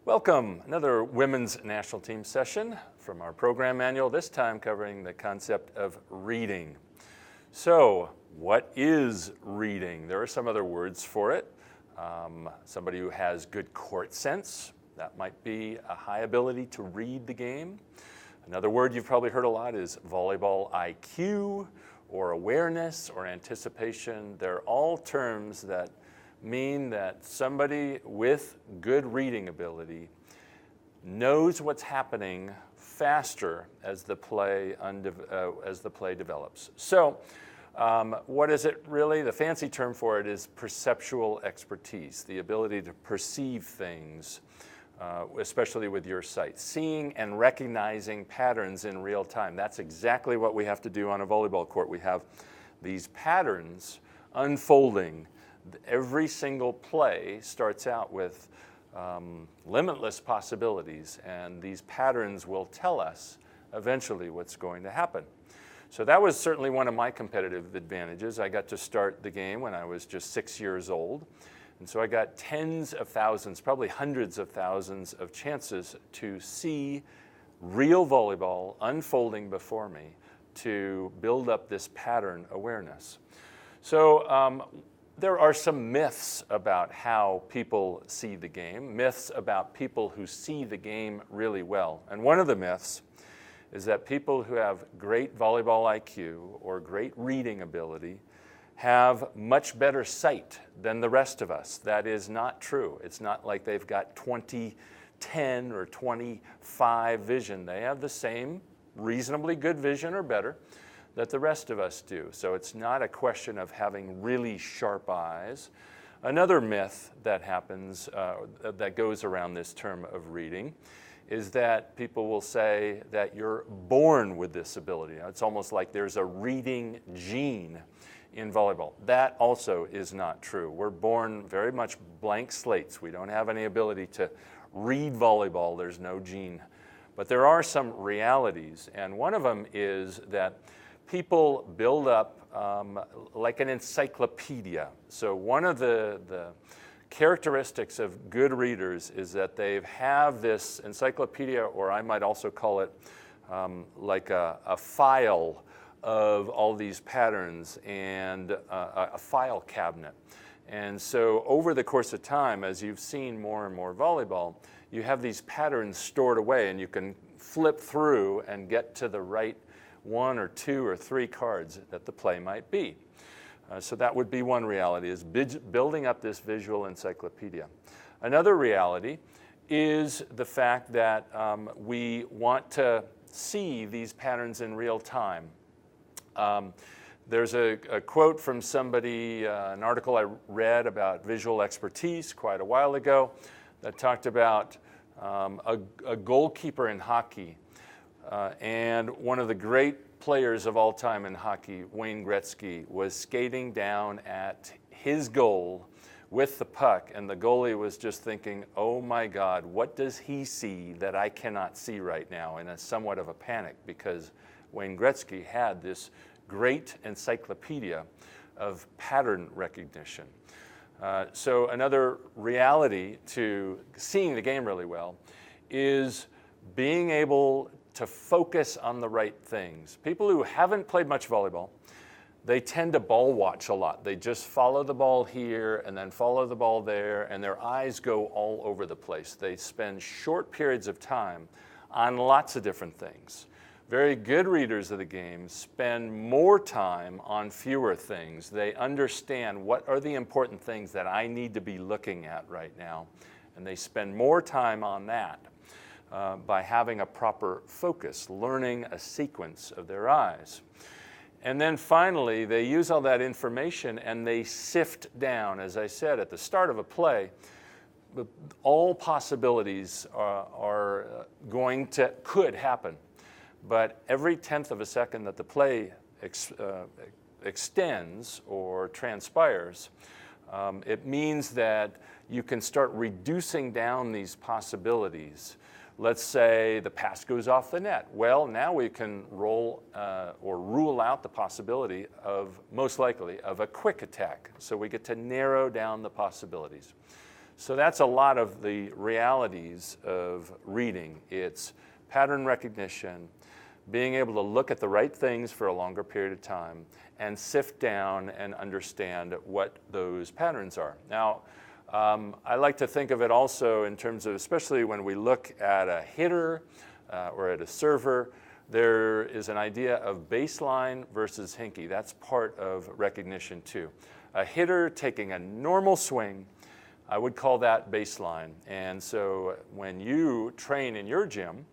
Welcome, another women's national team session from our program manual, this time covering the concept of reading. So, what is reading? There are some other words for it. Somebody who has good court sense, that might be a high ability to read the game. Another word you've probably heard a lot is volleyball IQ, or awareness, or anticipation. They're all terms that mean that somebody with good reading ability knows what's happening faster as the play develops. So what is it really? The fancy term for it is perceptual expertise, the ability to perceive things, especially with your sight, seeing and recognizing patterns in real time. That's exactly what we have to do on a volleyball court. We have these patterns unfolding. Every single play starts out with limitless possibilities, and these patterns will tell us eventually what's going to happen. So that was certainly one of my competitive advantages. I got to start the game when I was just 6 years old, and so I got tens of thousands, probably hundreds of thousands of chances to see real volleyball unfolding before me to build up this pattern awareness. So there are some myths about how people see the game, myths about people who see the game really well. And one of the myths is that people who have great volleyball IQ or great reading ability have much better sight than the rest of us. That is not true. It's not like they've got 20/10 or 25 vision. They have the same reasonably good vision or better that the rest of us do. So it's not a question of having really sharp eyes. Another myth that happens, that goes around this term of reading, is that people will say that you're born with this ability. It's almost like there's a reading gene in volleyball. That also is not true. We're born very much blank slates. We don't have any ability to read volleyball. There's no gene. But there are some realities, and one of them is that people build up like an encyclopedia. So one of the characteristics of good readers is that they have this encyclopedia, or I might also call it like a file of all these patterns, and a file cabinet. And so over the course of time, as you've seen more and more volleyball, you have these patterns stored away, and you can flip through and get to the right one or two or three cards that the play might be. So that would be one reality, is building up this visual encyclopedia. Another reality is the fact that we want to see these patterns in real time. There's a quote from somebody, an article I read about visual expertise quite a while ago, that talked about a goalkeeper in hockey. And one of the great players of all time in hockey, Wayne Gretzky, was skating down at his goal with the puck, and the goalie was just thinking, oh my God, what does he see that I cannot see right now? In a somewhat of a panic, because Wayne Gretzky had this great encyclopedia of pattern recognition. So another reality to seeing the game really well is being able to focus on the right things. People who haven't played much volleyball, they tend to ball watch a lot. They just follow the ball here and then follow the ball there, and their eyes go all over the place. They spend short periods of time on lots of different things. Very good readers of the game spend more time on fewer things. They understand what are the important things that I need to be looking at right now, and they spend more time on that. By having a proper focus, learning a sequence of their eyes. And then finally, they use all that information and they sift down, as I said, at the start of a play, all possibilities could happen. But every tenth of a second that the play extends or transpires, it means that you can start reducing down these possibilities. Let's say the pass goes off the net. Well, now we can roll or rule out the possibility of, most likely, of a quick attack. So we get to narrow down the possibilities. So that's a lot of the realities of reading. It's pattern recognition, being able to look at the right things for a longer period of time, and sift down and understand what those patterns are. Now, I like to think of it also in terms of, especially when we look at a hitter or at a server, there is an idea of baseline versus hinky. That's part of recognition too. A hitter taking a normal swing, I would call that baseline. And so when you train in your gym,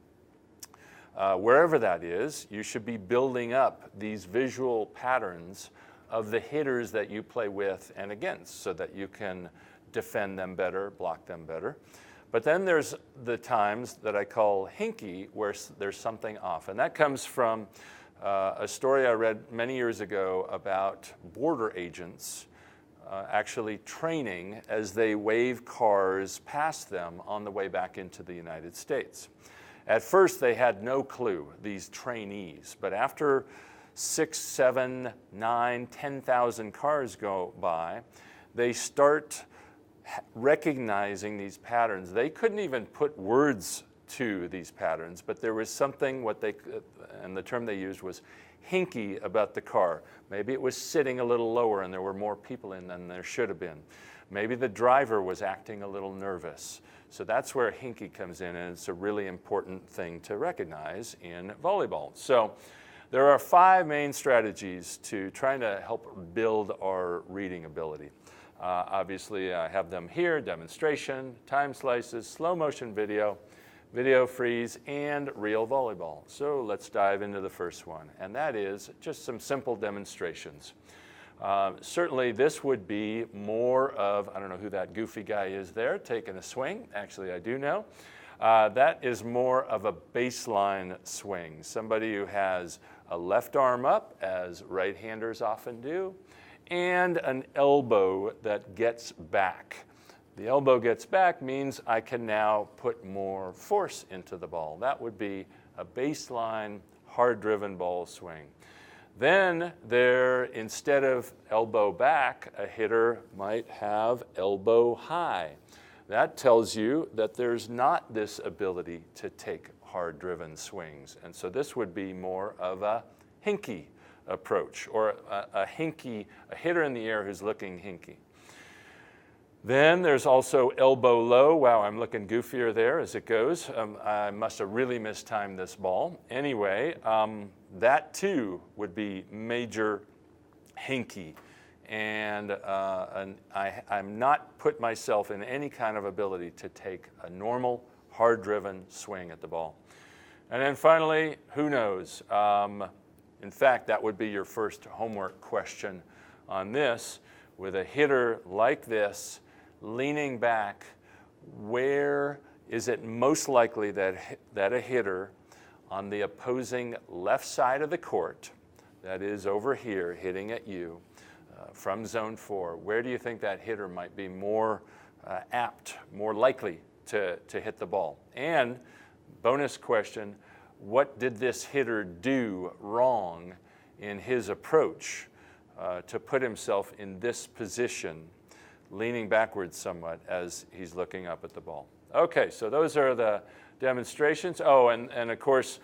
wherever that is, you should be building up these visual patterns of the hitters that you play with and against so that you can defend them better, block them better. But then there's the times that I call hinky where there's something off. And that comes from a story I read many years ago about border agents actually training as they wave cars past them on the way back into the United States. At first, they had no clue, these trainees, but after 6, 7, 9, 10,000 cars go by, they start recognizing these patterns. They couldn't even put words to these patterns, but there was something, and the term they used was hinky about the car. Maybe it was sitting a little lower and there were more people in than there should have been. Maybe the driver was acting a little nervous. So that's where hinky comes in, and it's a really important thing to recognize in volleyball. So there are 5 main strategies to trying to help build our reading ability. Obviously, I have them here: demonstration, time slices, slow motion video, video freeze, and real volleyball. So let's dive into the first one, and that is just some simple demonstrations. Certainly this would be more of, I don't know who that goofy guy is there taking a swing. Actually, I do know. That is more of a baseline swing. Somebody who has a left arm up, as right-handers often do, and an elbow that gets back. The elbow gets back means I can now put more force into the ball. That would be a baseline, hard-driven ball swing. Then there, instead of elbow back, a hitter might have elbow high. That tells you that there's not this ability to take hard-driven swings. And so this would be more of a hinky approach, or a hitter in the air who's looking hinky. Then there's elbow low. Wow, I'm looking goofier there as it goes. I must have really mistimed this ball. Anyway, that too would be major hinky. And I'm not put myself in any kind of ability to take a normal, hard-driven swing at the ball. And then finally, who knows? In fact, that would be your first homework question on this. With a hitter like this, leaning back, where is it most likely that a hitter on the opposing left side of the court, that is over here hitting at you from zone 4, where do you think that hitter might be more apt, more likely to hit the ball? And bonus question, what did this hitter do wrong in his approach to put himself in this position, leaning backwards somewhat as he's looking up at the ball? Okay, so those are the demonstrations. Oh, and of course,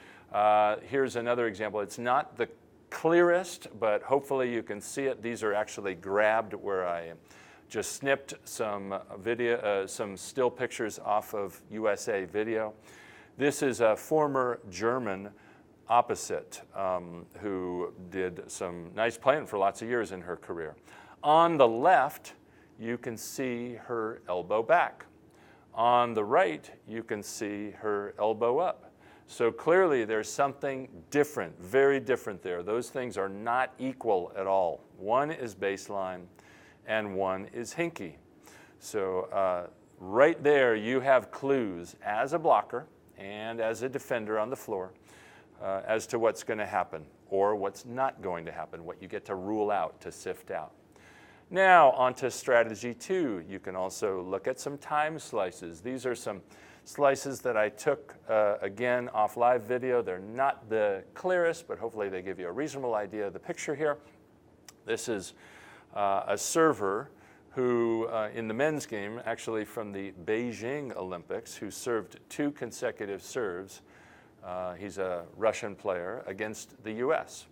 here's another example. It's not the clearest, but hopefully you can see it. These are actually grabbed where I just snipped some video, some still pictures off of USA Video. This is a former German opposite who did some nice playing for lots of years in her career. On the left, you can see her elbow back. On the right, you can see her elbow up. So clearly there's something different, very different there. Those things are not equal at all. One is baseline and one is hinky. So right there you have clues as a blocker and as a defender on the floor as to what's going to happen or what's not going to happen, what you get to rule out, to sift out. Now on to strategy 2. You can also look at some time slices. These are some slices that I took, again, off live video. They're not the clearest, but hopefully they give you a reasonable idea of the picture here. This is a server who in the men's game, actually from the Beijing Olympics, who served 2 consecutive serves. He's a Russian player against the US.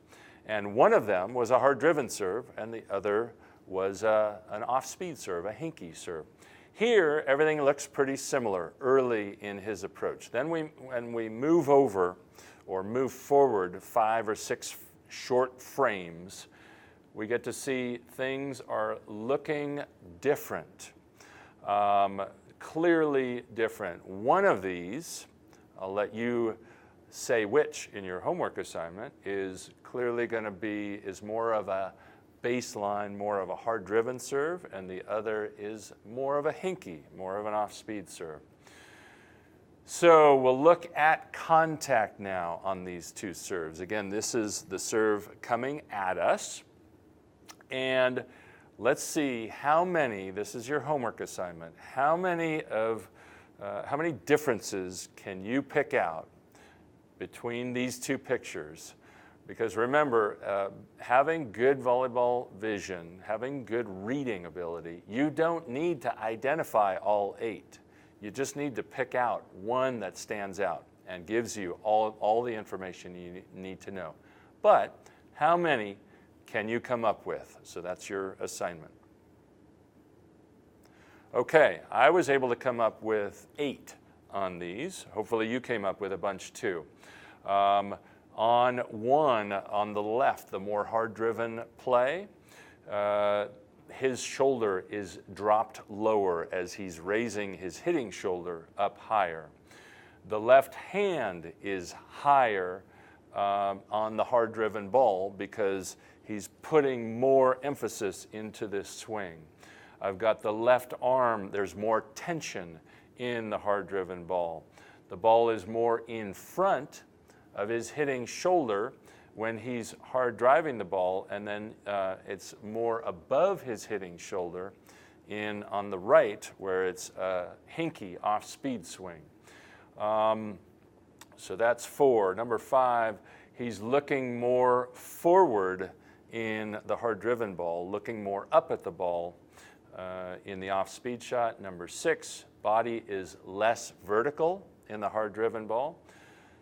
And one of them was a hard-driven serve, and the other was an off-speed serve, a hinky serve. Here, everything looks pretty similar early in his approach. Then when we move over or move forward 5 or 6 short frames, we get to see things are looking different, clearly different. One of these, I'll let you say which in your homework assignment, is clearly going to be, is more of a baseline, more of a hard-driven serve, and the other is more of a hinky, more of an off-speed serve. So we'll look at contact now on these 2 serves. Again, this is the serve coming at us. And let's see how many, this is your homework assignment, how many differences can you pick out between these 2 pictures? Because remember, having good volleyball vision, having good reading ability, you don't need to identify all 8. You just need to pick out one that stands out and gives you all the information you need to know. But how many can you come up with? So that's your assignment. Okay, I was able to come up with 8 on these. Hopefully you came up with a bunch too. On one, on the left, the more hard-driven play, his shoulder is dropped lower as he's raising his hitting shoulder up higher. The left hand is higher on the hard-driven ball because he's putting more emphasis into this swing. I've got the left arm, there's more tension in the hard-driven ball. The ball is more in front of his hitting shoulder when he's hard driving the ball, and then it's more above his hitting shoulder on the right where it's a hinky off-speed swing. So that's 4. Number 5, he's looking more forward in the hard-driven ball, looking more up at the ball in the off-speed shot. Number 6, body is less vertical in the hard-driven ball.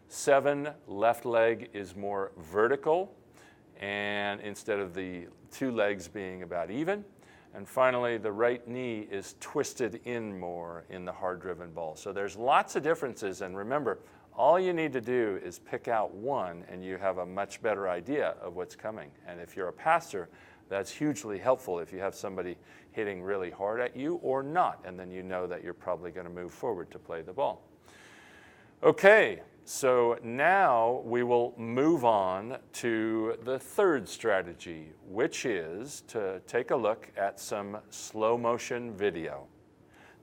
7, left leg is more vertical, and instead of the 2 legs being about even. And finally, the right knee is twisted in more in the hard-driven ball. So there's lots of differences, and remember, all you need to do is pick out one, and you have a much better idea of what's coming. And if you're a passer, that's hugely helpful if you have somebody hitting really hard at you or not, and then you know that you're probably going to move forward to play the ball. Okay. So now we will move on to the 3rd strategy, which is to take a look at some slow motion video.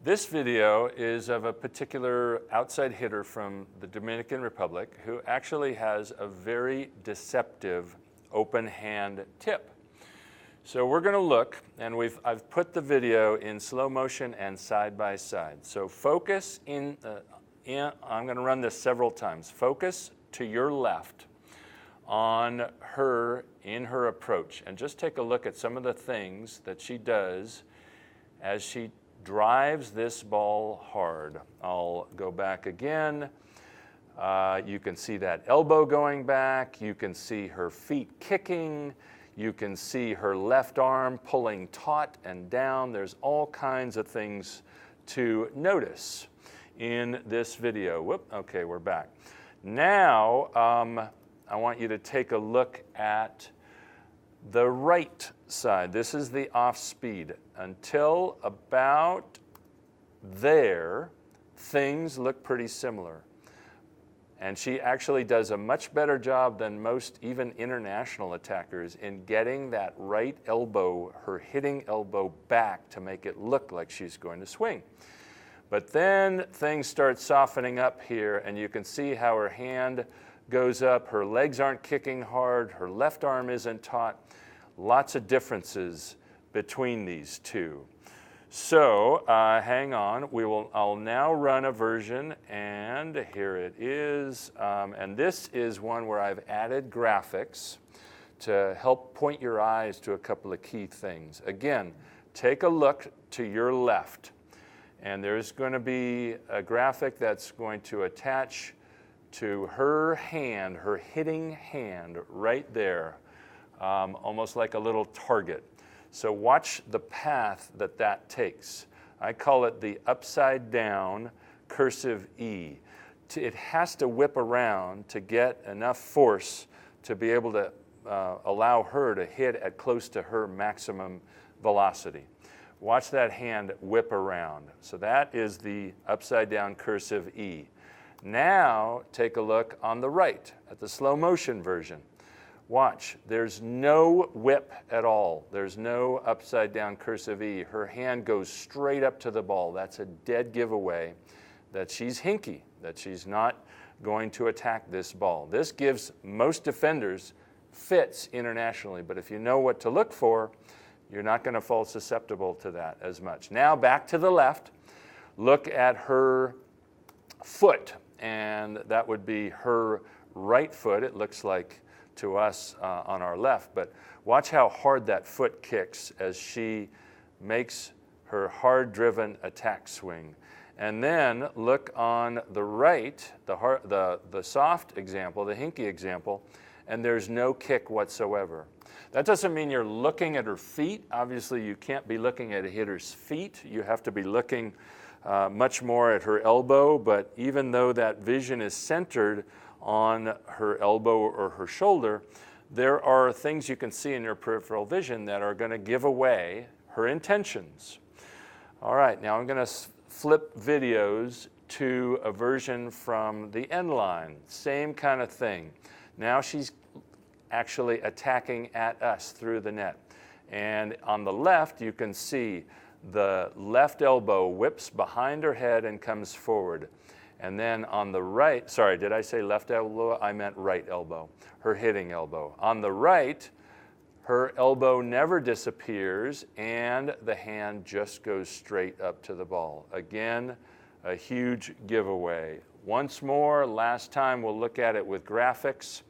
This video is of a particular outside hitter from the Dominican Republic who actually has a very deceptive open hand tip. So we're going to look, and I've put the video in slow motion and side by side. So focus I'm going to run this several times. Focus to your left on her in her approach, and just take a look at some of the things that she does as she drives this ball hard. I'll go back again. You can see that elbow going back. You can see her feet kicking. You can see her left arm pulling taut and down. There's all kinds of things to notice in this video. Whoop, okay, we're back. Now, I want you to take a look at the right side. This is the off speed. Until about there, things look pretty similar. And she actually does a much better job than most even international attackers in getting that right elbow, her hitting elbow back to make it look like she's going to swing. But then things start softening up here, and you can see how her hand goes up. Her legs aren't kicking hard. Her left arm isn't taut. Lots of differences between these 2. So hang on. I'll now run a version, and here it is. And this is one where I've added graphics to help point your eyes to a couple of key things. Again, take a look to your left, and there's going to be a graphic that's going to attach to her hand, her hitting hand right there, almost like a little target. So watch the path that that takes. I call it the upside down cursive E. It has to whip around to get enough force to be able to allow her to hit at close to her maximum velocity. Watch that hand whip around. So that is the upside down cursive E. Now take a look on the right at the slow motion version. Watch, there's no whip at all. There's no upside down cursive E. Her hand goes straight up to the ball. That's a dead giveaway that she's hinky, that she's not going to attack this ball. This gives most defenders fits internationally, but if you know what to look for, you're not going to fall susceptible to that as much. Now back to the left, look at her foot, and that would be her right foot. It looks like to us on our left, but watch how hard that foot kicks as she makes her hard-driven attack swing. And then look on the right, the soft example, the hinky example, and there's no kick whatsoever. That doesn't mean you're looking at her feet. Obviously, you can't be looking at a hitter's feet. You have to be looking much more at her elbow, but even though that vision is centered on her elbow or her shoulder, there are things you can see in your peripheral vision that are going to give away her intentions. All right, now I'm going to flip videos to a version from the end line. Same kind of thing. Now she's actually attacking at us through the net. And on the left, you can see the left elbow whips behind her head and comes forward. And then on the right, sorry, did I say left elbow? I meant right elbow, her hitting elbow. On the right, her elbow never disappears and the hand just goes straight up to the ball. Again, a huge giveaway. Once more, last time we'll look at it with graphics.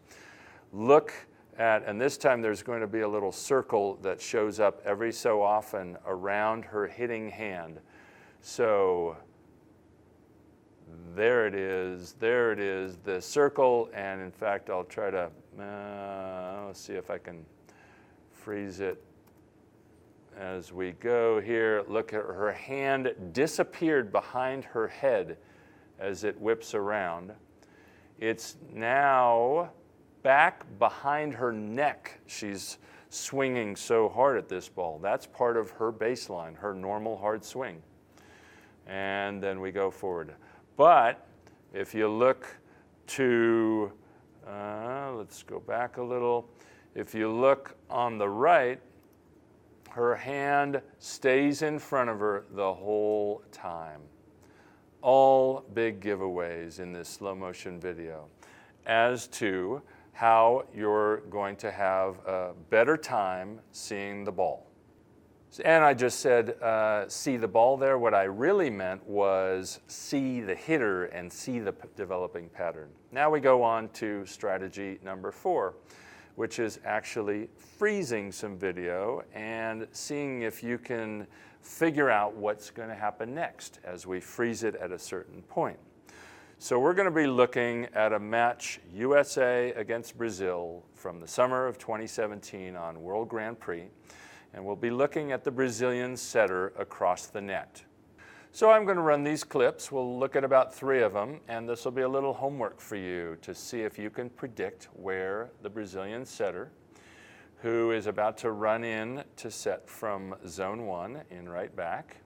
Look at, and this time there's going to be a little circle that shows up every so often around her hitting hand. So there it is, the circle, and in fact I'll try to, let's see if I can freeze it as we go here. Look at her hand disappeared behind her head as it whips around. It's now back behind her neck. She's swinging so hard at this ball. That's part of her baseline, her normal hard swing. And then we go forward. But if you look to, let's go back a little. If you look on the right, her hand stays in front of her the whole time. All big giveaways in this slow motion video as to how you're going to have a better time seeing the ball. And I just said see the ball there. What I really meant was see the hitter and see the developing pattern. Now we go on to strategy number 4, which is actually freezing some video and seeing if you can figure out what's going to happen next as we freeze it at a certain point. So we're going to be looking at a match USA against Brazil from the summer of 2017 on World Grand Prix, and we'll be looking at the Brazilian setter across the net. So I'm going to run these clips. We'll look at about 3 of them, and this will be a little homework for you to see if you can predict where the Brazilian setter, who is about to run in to set from zone 1 in right back,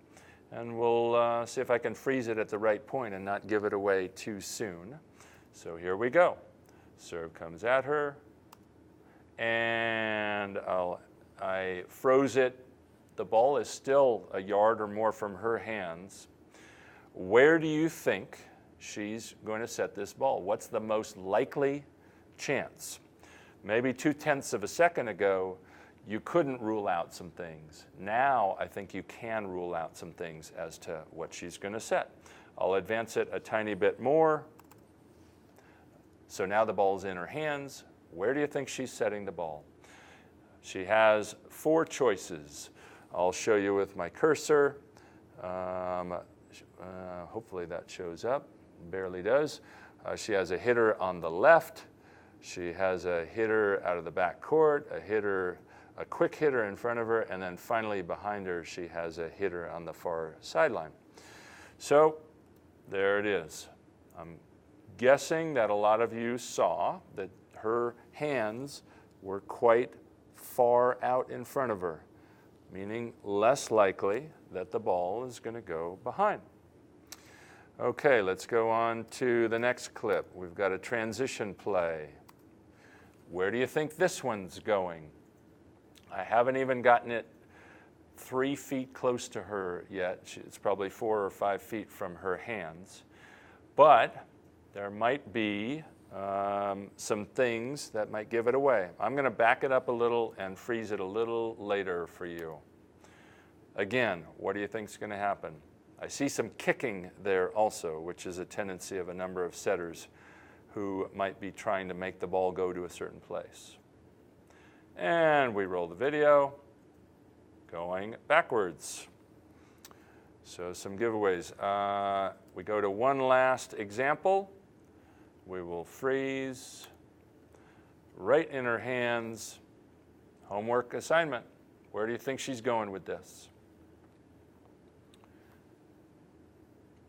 and we'll see if I can freeze it at the right point and not give it away too soon. So here we go. Serve comes at her, and I froze it. The ball is still a yard or more from her hands. Where do you think she's going to set this ball? What's the most likely chance? Maybe 0.2 of a second ago, you couldn't rule out some things. Now, I think you can rule out some things as to what she's going to set. I'll advance it a tiny bit more. So now the ball's in her hands. Where do you think she's setting the ball? She has 4 choices. I'll show you with my cursor. Hopefully that shows up. Barely does. She has a hitter on the left. She has a hitter out of the back court, a quick hitter in front of her, and then finally behind her she has a hitter on the far sideline. So there it is. I'm guessing that a lot of you saw that her hands were quite far out in front of her, meaning less likely that the ball is going to go behind. Okay, let's go on to the next clip. We've got a transition play. Where do you think this one's going? I haven't even gotten it 3 feet close to her yet. It's probably 4 or 5 feet from her hands. But there might be some things that might give it away. I'm going to back it up a little and freeze it a little later for you. Again, what do you think is going to happen? I see some kicking there also, which is a tendency of a number of setters who might be trying to make the ball go to a certain place. And we roll the video, going backwards. So some giveaways. We go to one last example. We will freeze right in her hands. Homework assignment. Where do you think she's going with this?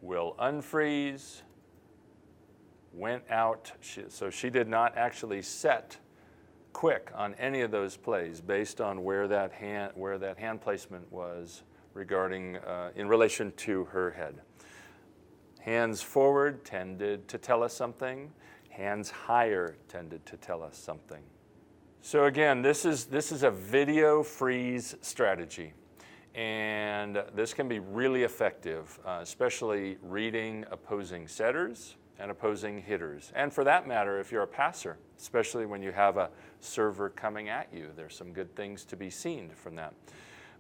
Will unfreeze. Went out. So she did not actually set quick on any of those plays based on where that hand placement was regarding in relation to her head. Hands forward tended to tell us something. Hands higher tended to tell us something. So again, this is a video freeze strategy. And this can be really effective, especially reading opposing setters and opposing hitters. And for that matter, if you're a passer, especially when you have a server coming at you, there's some good things to be seen from that.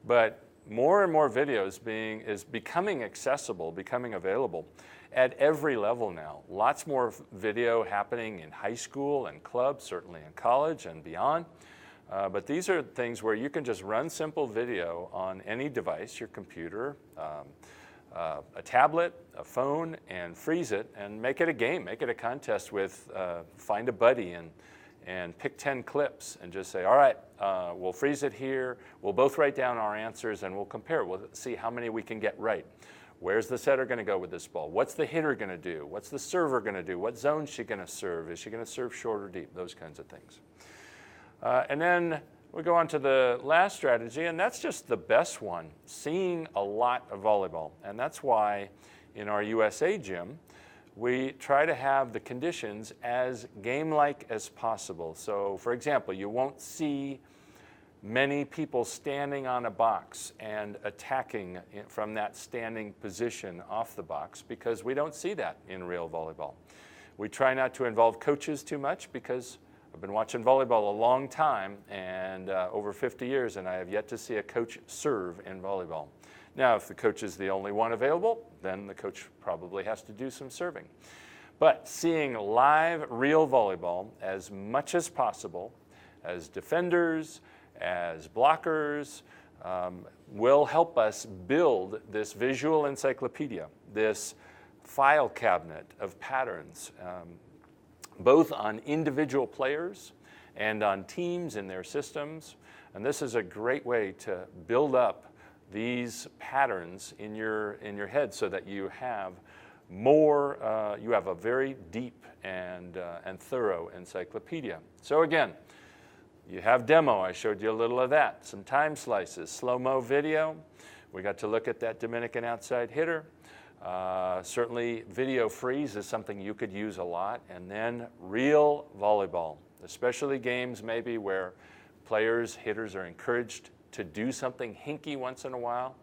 But more and more videos is becoming accessible, becoming available at every level now. Lots more video happening in high school and clubs, certainly in college and beyond. But these are things where you can just run simple video on any device, your computer, a tablet, a phone, and freeze it and make it a game, make it a contest with, find a buddy and pick 10 clips and just say, all right, we'll freeze it here, we'll both write down our answers and we'll compare, we'll see how many we can get right. Where's the setter going to go with this ball? What's the hitter going to do? What's the server going to do? What zone is she going to serve? Is she going to serve short or deep? Those kinds of things. And then we go on to the last strategy, and that's just the best one, seeing a lot of volleyball. And that's why in our USA gym, we try to have the conditions as game-like as possible. So for example, you won't see many people standing on a box and attacking from that standing position off the box because we don't see that in real volleyball. We try not to involve coaches too much because I've been watching volleyball a long time and over 50 years, and I have yet to see a coach serve in volleyball. Now, if the coach is the only one available, then the coach probably has to do some serving. But seeing live, real volleyball as much as possible, as defenders, as blockers, will help us build this visual encyclopedia, this file cabinet of patterns, both on individual players and on teams in their systems. And this is a great way to build up these patterns in your head so that you have more, you have a very deep and thorough encyclopedia. So again, you have demo, I showed you a little of that. Some time slices, slow-mo video. We got to look at that Dominican outside hitter. Certainly video freeze is something you could use a lot. And then real volleyball, especially games maybe where players, hitters are encouraged to do something hinky once in a while.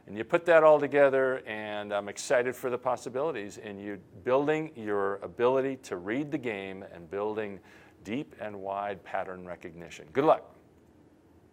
And you put that all together, and I'm excited for the possibilities in you building your ability to read the game and building deep and wide pattern recognition. Good luck.